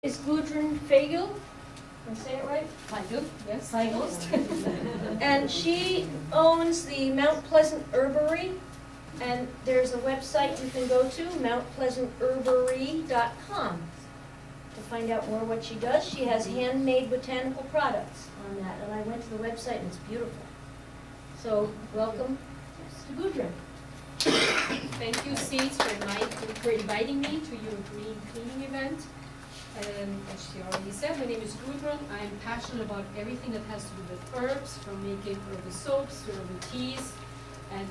Is Gudrun Feigl, did I say it right? Feigl, yes. Feigl. And she owns the Mount Pleasant Herbary, and there's a website you can go to, mountpleasantherbary.com, to find out more what she does. She has handmade botanical products on that, and I went to the website and it's beautiful. So, welcome to Gudrun. Thank you, Cease, for inviting me to your green cleaning event. As she already said, my name is Gudrun. I'm passionate about everything that has to do with herbs, from making herbal soaps to herbal teas, and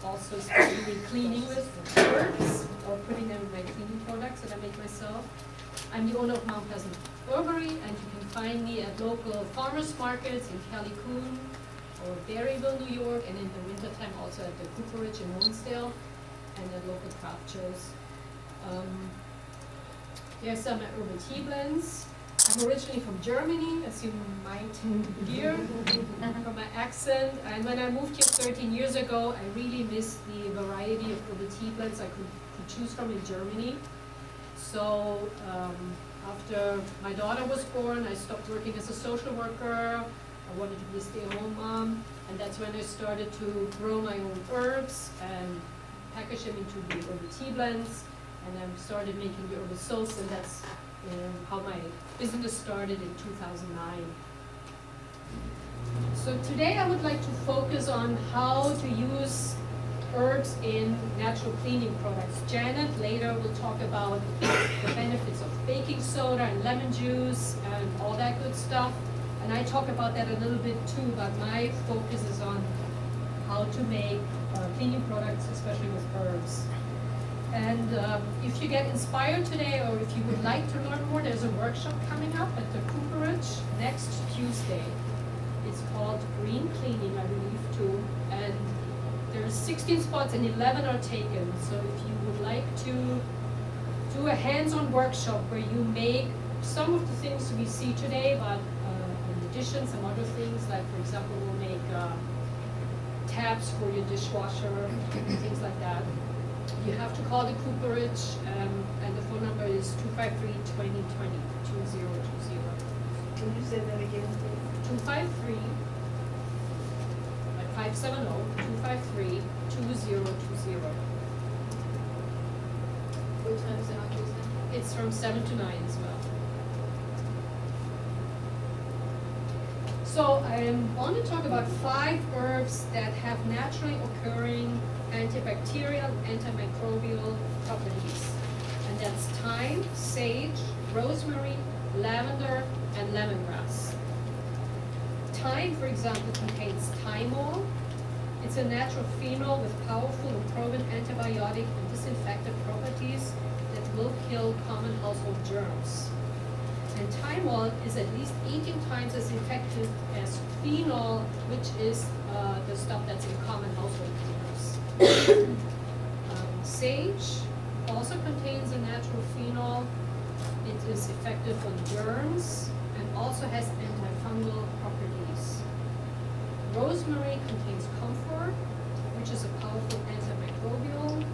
also especially cleaning with herbs, or putting them in my cleaning products that I make myself. I'm the owner of Mount Pleasant Herbary, and you can find me at local farmers markets in Callicoon or Berryville, New York, and in the wintertime also at the Cooperage in Lonsdale, and at local craft shows. There's some herbal tea blends. I'm originally from Germany, as you might hear from my accent. And when I moved here 13 years ago, I really missed the variety of herbal tea blends I could choose from in Germany. So after my daughter was born, I stopped working as a social worker. I wanted to be a stay-at-home mom, and that's when I started to grow my own herbs and package them into the herbal tea blends. And I started making the herbal soaps, and that's how my business started in 2009. So today I would like to focus on how to use herbs in natural cleaning products. Janet later will talk about the benefits of baking soda and lemon juice and all that good stuff. And I talk about that a little bit too, but my focus is on how to make cleaning products, especially with herbs. And if you get inspired today, or if you would like to learn more, there's a workshop coming up at the Cooperage next Tuesday. It's called Green Cleaning, I believe, too. And there's 16 spots and 11 are taken. So if you would like to do a hands-on workshop where you make some of the things we see today, but in addition, some other things, like for example, we'll make tabs for your dishwasher, things like that. You have to call the Cooperage, and the phone number is 253-2020, 2020. Can you say that again, please? 253, like 570-253-2020. What time is it on Tuesday? It's from 7 to 9 as well. So I want to talk about 5 herbs that have naturally occurring antibacterial, antimicrobial properties. And that's thyme, sage, rosemary, lavender, and lemongrass. Thyme, for example, contains thymol. It's a natural phenol with powerful and proven antibiotic and disinfectant properties that will kill common household germs. And thymol is at least 18 times as effective as phenol, which is the stuff that's in common household cleaners. Sage also contains a natural phenol. It is effective on germs and also has antifungal properties. Rosemary contains camphor, which is a powerful antimicrobial.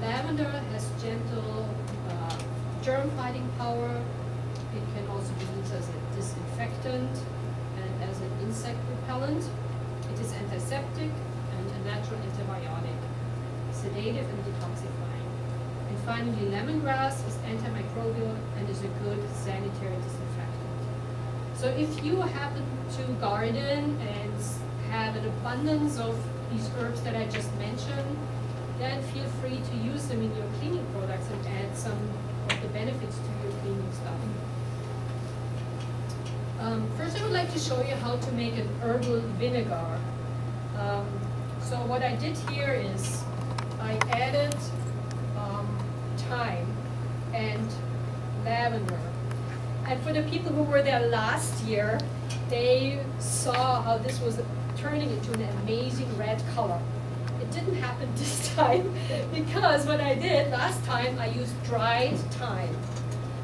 Lavender has gentle germ-fighting power. It can also be used as a disinfectant and as an insect repellent. It is antiseptic and a natural antibiotic, sedative and detoxifying. And finally, lemongrass is antimicrobial and is a good sanitary disinfectant. So if you happen to garden and have an abundance of these herbs that I just mentioned, then feel free to use them in your cleaning products and add some of the benefits to your cleaning stuff. First, I would like to show you how to make an herbal vinegar. So what I did here is I added thyme and lavender. And for the people who were there last year, they saw how this was turning into an amazing red color. It didn't happen this time because what I did last time, I used dried thyme.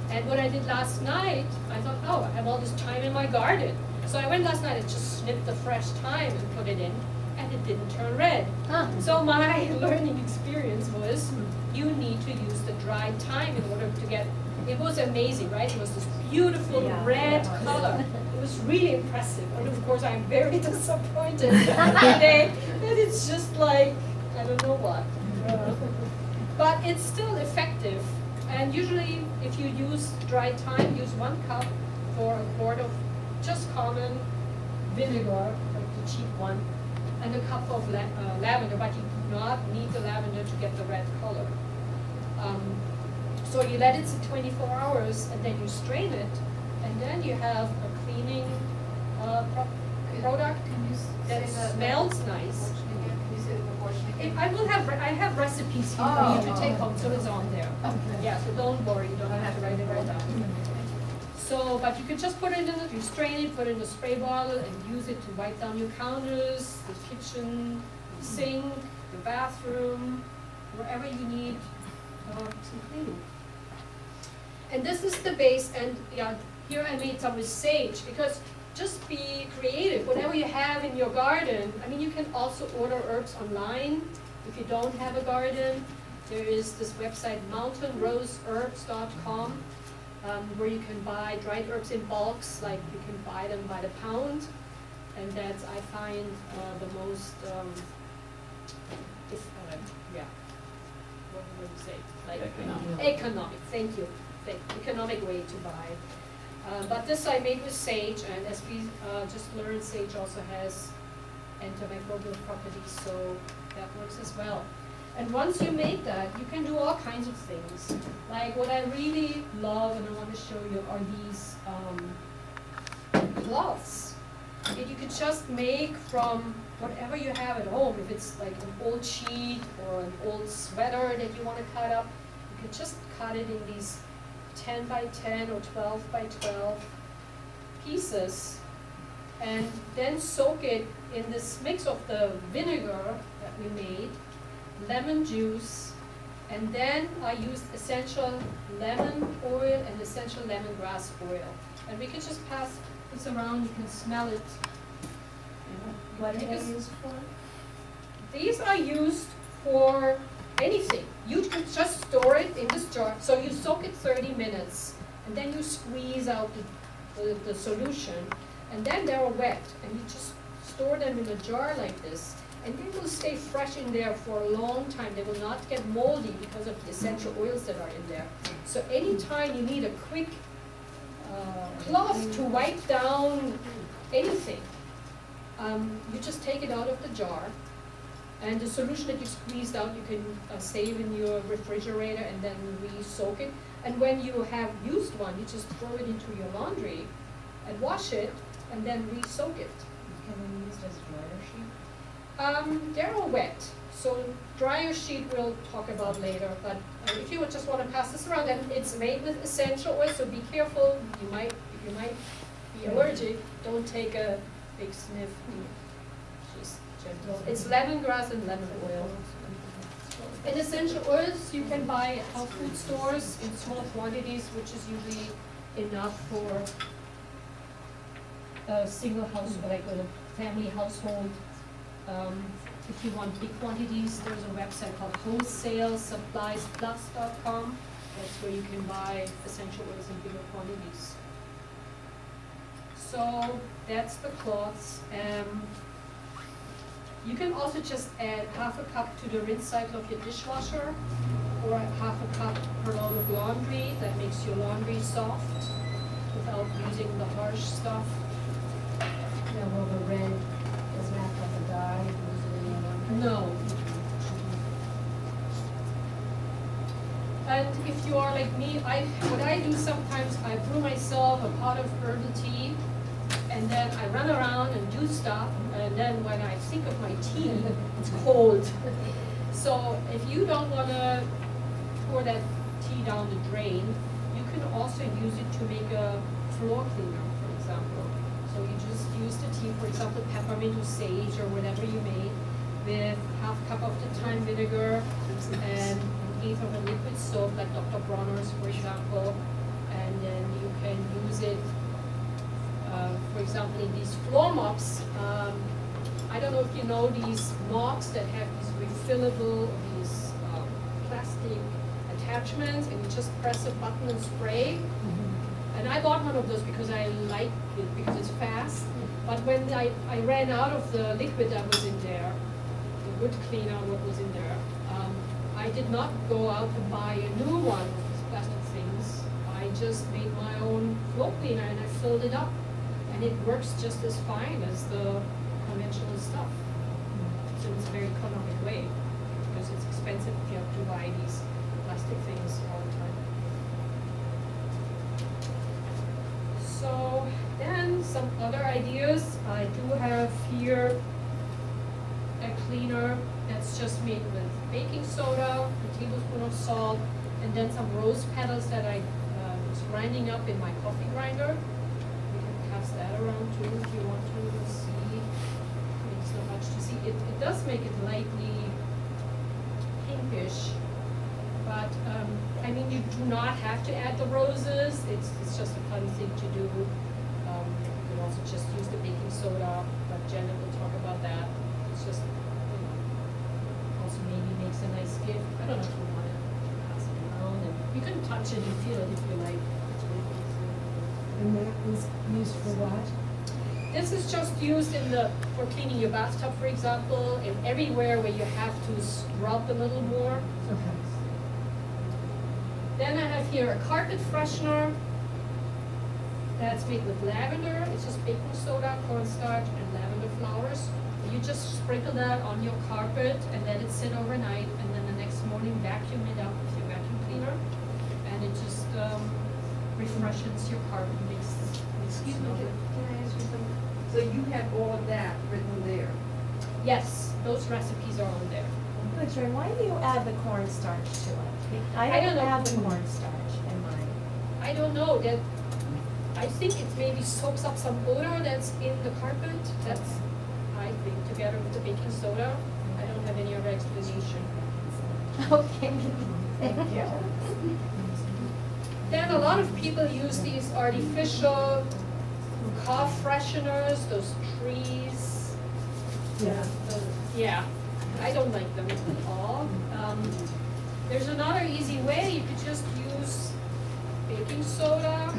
And what I did last night, I thought, oh, I have all this thyme in my garden. So I went last night and just snipped the fresh thyme and put it in, and it didn't turn red. So my learning experience was, you need to use the dried thyme in order to get it was amazing, right? It was this beautiful Yeah. red color. It was really impressive. And of course, I'm very disappointed today that it's just like, I don't know what. But it's still effective. And usually, if you use dry thyme, use 1 cup for a quart of just common vinegar, like the cheap one, and a cup of lavender, but you do not need the lavender to get the red color. So you let it sit 24 hours, and then you strain it, and then you have a cleaning product Can you that say the smells nice. proportion again? Can you say the proportion again? I have recipes here for you to take home, so it's on there. Okay. Yeah, so don't worry, you don't have to write it right down. So, but you can just put it in, you strain it, put it in a spray bottle, and use it to wipe down your counters, the kitchen, the sink, the bathroom, wherever you need some cleaning. And this is the base, and yeah, here I made some with sage, because just be creative, whatever you have in your garden. I mean, you can also order herbs online if you don't have a garden. There is this website, mountainroseherbs.com, where you can buy dried herbs in bulks, like you can buy them by the pound. And that's, I find, the most, what would you say? Like economic, thank you. Economic way to buy. But this I made with sage, and as we just learned, sage also has antimicrobial properties, so that works as well. And once you make that, you can do all kinds of things. Like what I really love, and I want to show you, are these cloths that you could just make from whatever you have at home. If it's like an old sheet or an old sweater that you want to cut up, you can just cut it in these 10 by 10 or 12 by 12 pieces, and then soak it in this mix of the vinegar that we made, lemon juice, and then I used essential lemon oil and essential lemongrass oil. And we can just pass this around, you can smell it. What are they used for? These are used for anything. You can just store it in this jar. So you soak it 30 minutes, and then you squeeze out the solution, and then they're wet, and you just store them in a jar like this, and they will stay fresh in there for a long time. They will not get moldy because of the essential oils that are in there. So anytime you need a quick cloth to wipe down anything, you just take it out of the jar. And the solution that you squeezed out, you can save in your refrigerator and then re-soak it. And when you have used one, you just throw it into your laundry and wash it and then re-soak it. Can we use it as dryer sheet? They're all wet, so dryer sheet we'll talk about later. But if you would just want to pass this around, and it's made with essential oil, so be careful. If you might be allergic, don't take a big sniff. Just gentle. It's lemongrass and lemon oil. And essential oils you can buy at health food stores in small quantities, which is usually enough for a single house, like a family household. If you want big quantities, there's a website called wholesalesuppliesplus.com. That's where you can buy essential oils in bigger quantities. So that's the cloths. You can also just add half a cup to the rinse cycle of your dishwasher, or half a cup per load of laundry. That makes your laundry soft without using the harsh stuff. Yeah, well, the red doesn't have to have a dye, use it in your laundry. No. And if you are like me, what I do sometimes, I brew myself a pot of herbal tea, and then I run around and do stuff, and then when I think of my tea, it's cold. So if you don't want to pour that tea down the drain, you can also use it to make a floor cleaner, for example. So you just use the tea, for example, peppermint or sage or whatever you made, with half a cup of the thyme vinegar and an eighth of a liquid soap, like Dr. Bronner's, for example, and then you can use it, for example, in these floor mops. I don't know if you know these mops that have these refillable, these plastic attachments, and you just press a button and spray. And I bought one of those because I like it, because it's fast. But when I ran out of the liquid that was in there, the good cleaner, what was in there, I did not go out to buy a new one of these plastic things. I just made my own floor cleaner and I filled it up. And it works just as fine as the conventional stuff. So it's a very economic way, because it's expensive if you have to buy these plastic things all the time. So then some other ideas. I do have here a cleaner that's just made with baking soda, a tablespoon of salt, and then some rose petals that I was grinding up in my coffee grinder. You can pass that around too if you want to see. It's not much to see. It does make it lightly pinkish, but I mean, you do not have to add the roses. It's just a fun thing to do. You can also just use the baking soda, but Janet will talk about that. It's just, also maybe makes a nice gift. I don't know if you want to pass it around, and you can touch it and feel it if you like. It's really cool. And that is used for what? This is just used for cleaning your bathtub, for example, and everywhere where you have to scrub a little more. Okay. Then I have here a carpet freshener that's made with lavender. It's just baking soda, cornstarch, and lavender flowers. You just sprinkle that on your carpet and let it sit overnight, and then the next morning vacuum it out with your vacuum cleaner, and it just refreshes your carpet. Excuse me, can I ask you something? So you have all of that written there? Yes, those recipes are on there. Gudrun, why do you add the cornstarch to it? I I don't don't know. have the cornstarch in mine. I don't know, that, I think it maybe soaks up some odor that's in the carpet. That's, I think, together with the baking soda. I don't have any other explanation. Okay, thank you. Then a lot of people use these artificial car fresheners, those trees. Yeah. Yeah, I don't like them at all. There's another easy way. You could just use baking soda,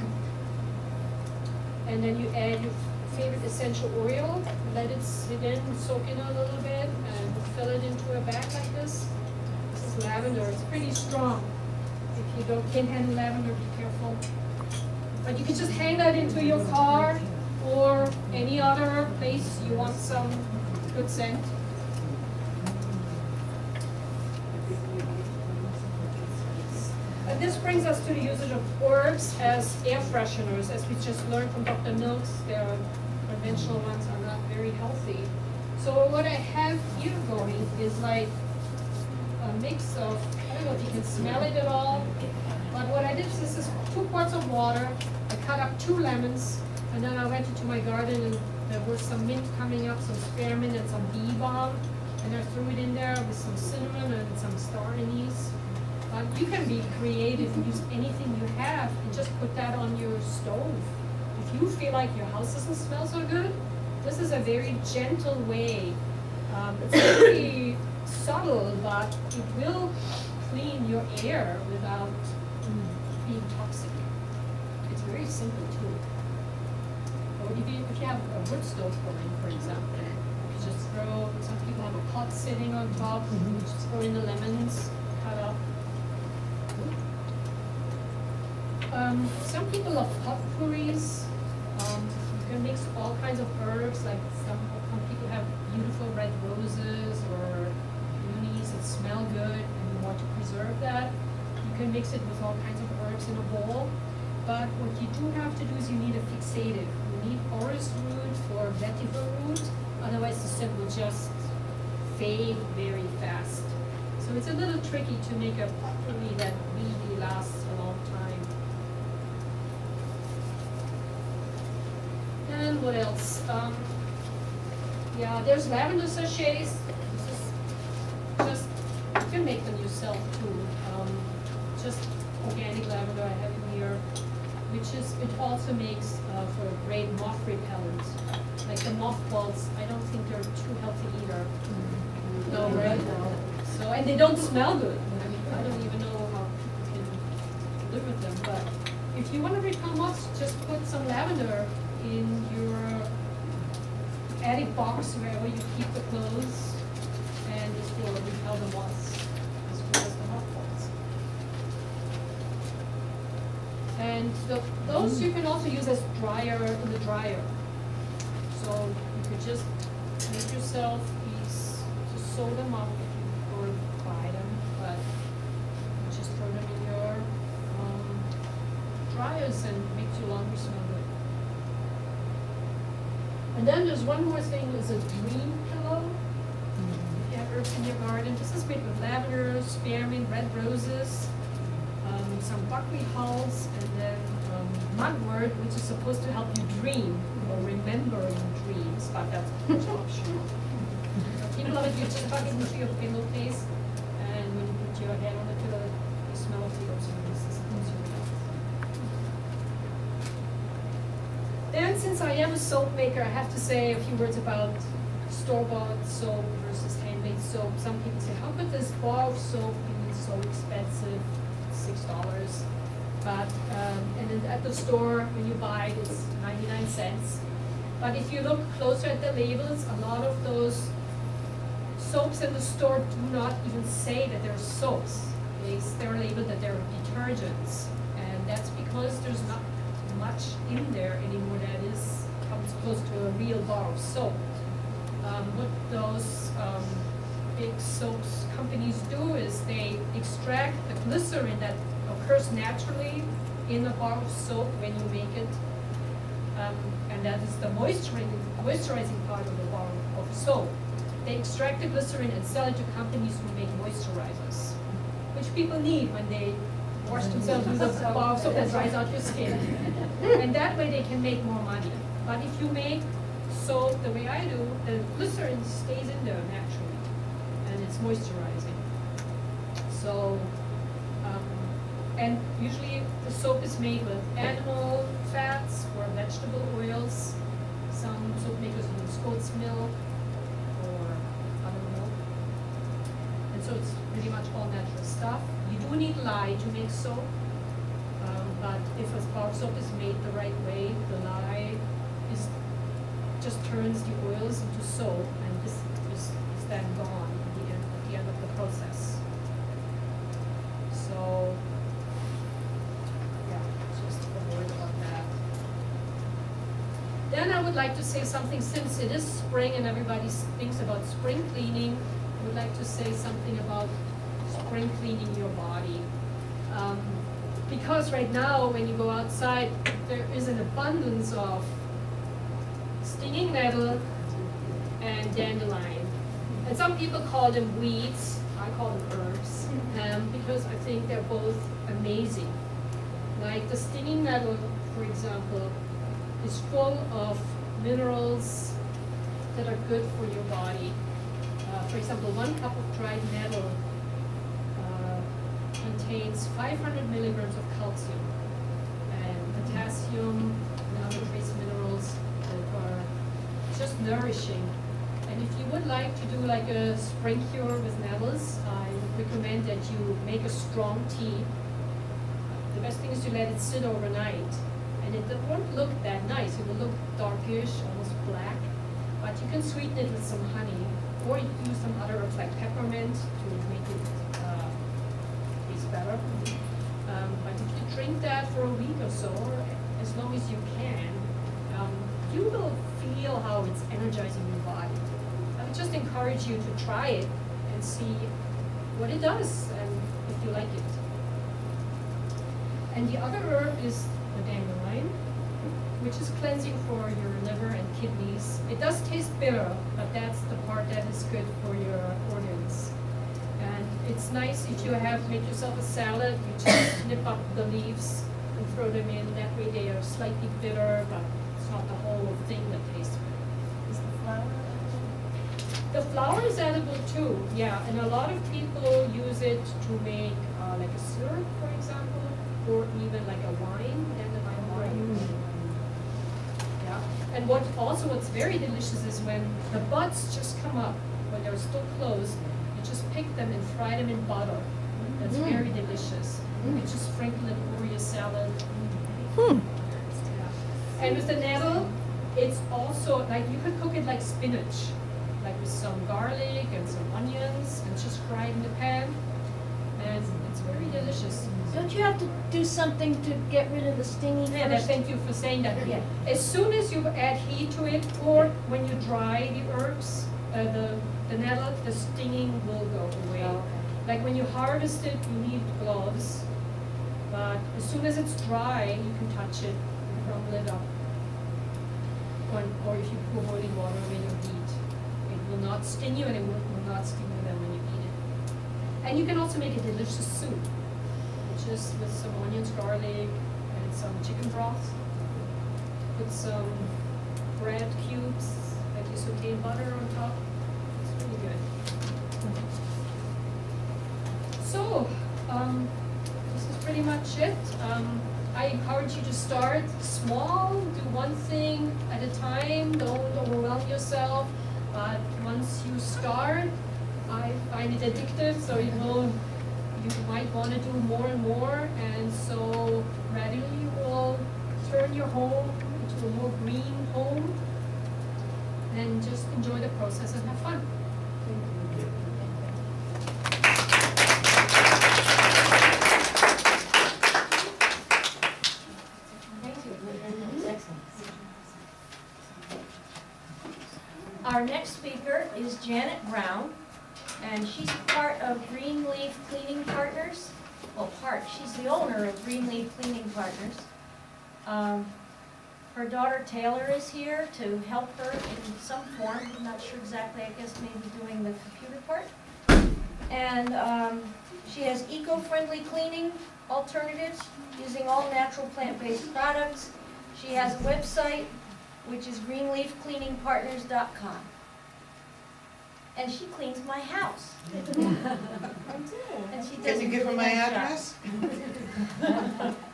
and then you add your favorite essential oil, let it sit in, soak in a little bit, and fill it into a bag like this. This is lavender. It's pretty strong. If you can't handle lavender, be careful. But you can just hang that into your car or any other place you want some good scent. And this brings us to the usage of herbs as air fresheners. As we just learned from Dr. Noakes, their conventional ones are not very healthy. So what I have here going is like a mix of, I don't know if you can smell it at all, but what I did is this is 2 quarts of water. I cut up 2 lemons, and then I went into my garden and there was some mint coming up, some spearmint and some bee balm, and I threw it in there with some cinnamon and some star anise. But you can be creative and use anything you have and just put that on your stove. If you feel like your house doesn't smell so good, this is a very gentle way. It's very subtle, but it will clean your air without being toxic. It's very simple too. Or if you have a wood stove going, for example, you just throw, some people have a pot sitting on top, you just throw in the lemons, cut up. Some people love potpourris. You can mix all kinds of herbs, like some people have beautiful red roses or peonies that smell good and you want to preserve that. You can mix it with all kinds of herbs in a bowl. But what you do have to do is you need a fixative. You need orris root or vetiver root, otherwise the scent will just fade very fast. So it's a little tricky to make a potpourri that really lasts a long time. And what else? Yeah, there's lavender sachets. This is just, you can make them yourself too. Just organic lavender I have in here, it also makes for a great moth repellent. Like the mothballs, I don't think they're too healthy either. No, right? So, and they don't smell good. I mean, I don't even know how people live with them, but if you want to repel moths, just put some lavender in your attic box wherever you keep the clothes, and this will repel the moths as well as the mothballs. And those you can also use as dryer in the dryer. So you could just make yourself these, just sew them up if you or buy them, but you just throw them in your dryers and make your laundry smell good. And then there's one more thing, is a dream pillow. If you have herbs in your garden, this is made with lavender, spearmint, red roses, some buckwheat hulls, and then mugwort, which is supposed to help you dream or remember your dreams, but that's optional. People love it, you just tuck it into your pillowcase, and when you put your head on the pillow, you smell of the herbs and this is your health. Then, since I am a soap maker, I have to say a few words about store-bought soap versus handmade soap. Some people say, how could this bar of soap be so expensive? $6. But, and then at the store, when you buy it, it's 99 cents. But if you look closer at the labels, a lot of those soaps in the store do not even say that they're soaps. They're labeled that they're detergents. And that's because there's not much in there anymore that comes close to a real bar of soap. What those big soaps companies do is they extract the glycerin that occurs naturally in a bar of soap when you make it, and that is the moisturizing part of the bar of soap. They extract the glycerin and sell it to companies who make moisturizers, which people need when they wash themselves with a bar of soap that dries out your skin. And that way they can make more money. But if you make soap the way I do, the glycerin stays in there naturally, and it's moisturizing. So, and usually the soap is made with animal fats or vegetable oils. Some soap makers use goat's milk or other milk. And so it's pretty much all natural stuff. You do need lye to make soap, but if a bar of soap is made the right way, the lye just turns the oils into soap, and this is then gone at the end of the process. So, yeah, just a word about that. Then I would like to say something, since it is spring and everybody thinks about spring cleaning, I would like to say something about spring cleaning your body. Because right now, when you go outside, there is an abundance of stinging nettle and dandelion. And some people call them weeds, I call them herbs, because I think they're both amazing. Like the stinging nettle, for example, is full of minerals that are good for your body. For example, 1 cup of dried nettle contains 500 milligrams of calcium and potassium and other trace minerals that are just nourishing. And if you would like to do like a spring cure with nettles, I recommend that you make a strong tea. The best thing is to let it sit overnight. And it won't look that nice. It will look darkish, almost black. But you can sweeten it with some honey, or you can use some other herbs like peppermint to make it taste better. But if you drink that for a week or so, or as long as you can, you will feel how it's energizing your body. I would just encourage you to try it and see what it does and if you like it. And the other herb is the dandelion, which is cleansing for your liver and kidneys. It does taste bitter, but that's the part that is good for your organs. And it's nice if you make yourself a salad, you just snip up the leaves and throw them in. That way they are slightly bitter, but it's not the whole thing that tastes bitter. Is the flower? The flour is edible too, yeah, and a lot of people use it to make like a syrup, for example, or even like a wine, dandelion wine. Yeah, and what's very delicious is when the buds just come up, when they're still closed, you just pick them and fry them in butter. That's very delicious. You can just sprinkle it over your salad. Yeah. And with the nettle, it's also, like, you could cook it like spinach, like with some garlic and some onions, and just fry it in the pan. And it's very delicious. Don't you have to do something to get rid of the stinging Yeah, first? thank you for saying that. Yeah. As soon as you add heat to it, or when you dry the herbs, the nettle, the stinging will go away. Oh, okay. Like when you harvest it, you need gloves, but as soon as it's dry, you can touch it and crumble it up. Or if you pour boiling water when you eat, it will not sting you, and it will not sting you then when you eat it. And you can also make a delicious soup, just with some onions, garlic, and some chicken broth. Put some bread cubes that you saute in butter on top. It's really good. So, this is pretty much it. I encourage you to start small, do one thing at a time, don't overwhelm yourself. But once you start, I find it addictive, so you might want to do more and more, and so gradually you will turn your home into a more green home, and just enjoy the process and have fun. Thank you. That's excellent. Our next speaker is Janet Brown, and she's part of Greenleaf Cleaning Partners. Well, she's the owner of Greenleaf Cleaning Partners. Her daughter Taylor is here to help her in some form. I'm not sure exactly, I guess maybe doing the computer part. And she has eco-friendly cleaning alternatives using all natural plant-based products. She has a website, which is greenleafcleaningpartners.com. And she cleans my house. And she does Can you a give her really my nice job. address?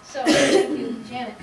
So, thank you, Janet.